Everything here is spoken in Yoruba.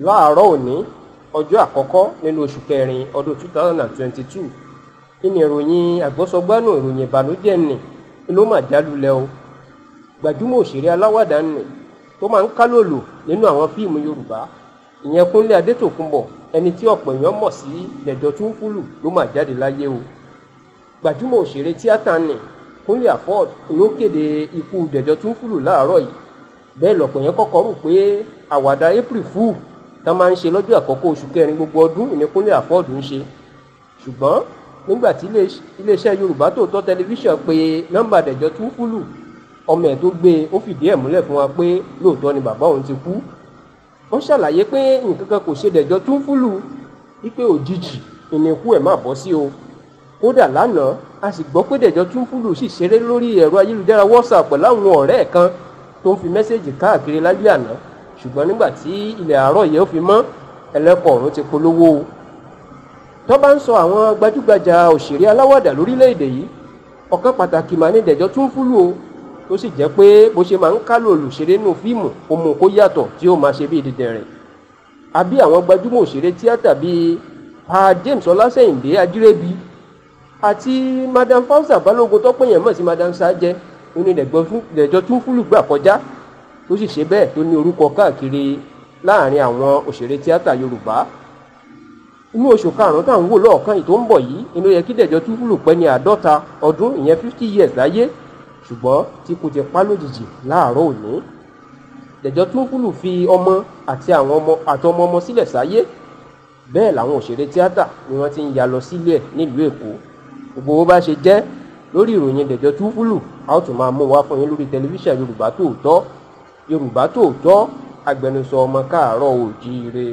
láàárọ̀ òní ọjọ́ àkọ́kọ́ nínú oṣù kẹrin ọdún 2022 nínú ìròyìn àgbọ́sọgbánù ìròyìn ìbànújẹ́ nì ló mà jálulẹ̀ o. Gbajúmọ̀ òṣèré aláwàdà nì tó máa ń kálòlò nínú àwọn fíìmù Yorùbá ìyẹn Kúnlé Adétòkunbọ̀ ẹni tí ọ̀pọ̀ èèyàn mọ̀ sí Dejo Tunfulu ló mà jáde láyé o. Gbajúmọ̀ òṣèré tíátà nì Kúnlé Afọ́d ló kéde ikú Dejo Tunfulu láàárọ̀ yìí. Bẹ́ẹ̀ lọ̀pọ̀ yẹn kọ́kọ́ rò pé àwàdà April Fool tá máa ń ṣe lọ́jọ́ àkọ́kọ́ oṣù kẹrin gbogbo ọdún ìní Kúnlé Afọ́d ń ṣe. Ṣùgbọ́n nígbà tí iléeṣẹ́ Yorùbá Tòótọ́ tẹlifíṣàn pé nọ́mbà Dejo Tunfulu ọmọ ẹ̀ tó gbé ó fìdí ẹ̀ múlẹ̀ fún wa pé lóòótọ́ ni bàbá òun ti kú. Wọ́n ṣàlàyé pé nǹkan kan kò ṣe Dejo Tunfulu wípé òjijì ìníkú ẹ̀ má bọ́ sí o. Kódà lánàá a sì gbọ́ pé Dejo Tunfulu sì ṣeré lórí ẹ̀rọ ayélujára WhatsApp pẹ̀lú àwọn ọ̀rẹ́ ẹ̀ kan tó ń fi mẹ́sẹ̀jì káàkiri lálẹ́ àná. Ṣùgbọ́n nígbà tí ilẹ̀ àárọ̀ yẹn ó fi mọ́ ẹlẹ́kọ̀ọ́ ọ̀run ti polówó o. Tó bá ń sọ àwọn gbajúgbajà òṣèré aláwàdà lórílẹ̀‐èdè yìí ọ̀kan pàtàkì mà ní Dejo Tunfulu o, tó sì jẹ́ pé bó ṣe máa ń kálò olùṣeré nínú fíìmù ó mú kó yàtọ̀ tí ó máa ṣe bí dídẹ̀rìn. Àbí àwọn gbajúmọ̀ òṣèré tíátà bíi Pa James Ọlásẹ̀yìndé Ajírẹ́bí àti Madam Fausa Balógun tó pèyàn mọ̀ sí Madam Sajẹ ní Dejo Tunfulu gbà kọjá tó sì ṣe bẹ́ẹ̀ tó ní orúkọ káàkiri láàrin àwọn òṣèré tíátà Yorùbá. Inú oṣù karùn-ún tá à ń wò lọ́ọ̀kan yìí tó ń bọ̀ yìí inú yẹ kí Dejo Tunfulu pẹ́ ní 50 ọdún ìyẹn 50 years láyé, ṣùgbọ́n tí kò jẹ́ pa lójijì láàárọ̀ òní. Dejo Tunfulu fi ọmọ àti ọmọ ọmọ sílẹ̀ sáyé. Bẹ́ẹ̀ làwọn òṣèré tíátà ni wọ́n ti ń ya lọ sílẹ̀ nílùú Èkó. Gbogbo bó bá ṣe jẹ́ lórí ìròyìn Dejo Tunfulu a ó tún máa mú wá fún yín lórí tẹlifíṣàn Yorùbá Tòótọ́. Yorùbá Tòótọ́, agbẹnusọ ọmọ káàárọ̀ oòjíire.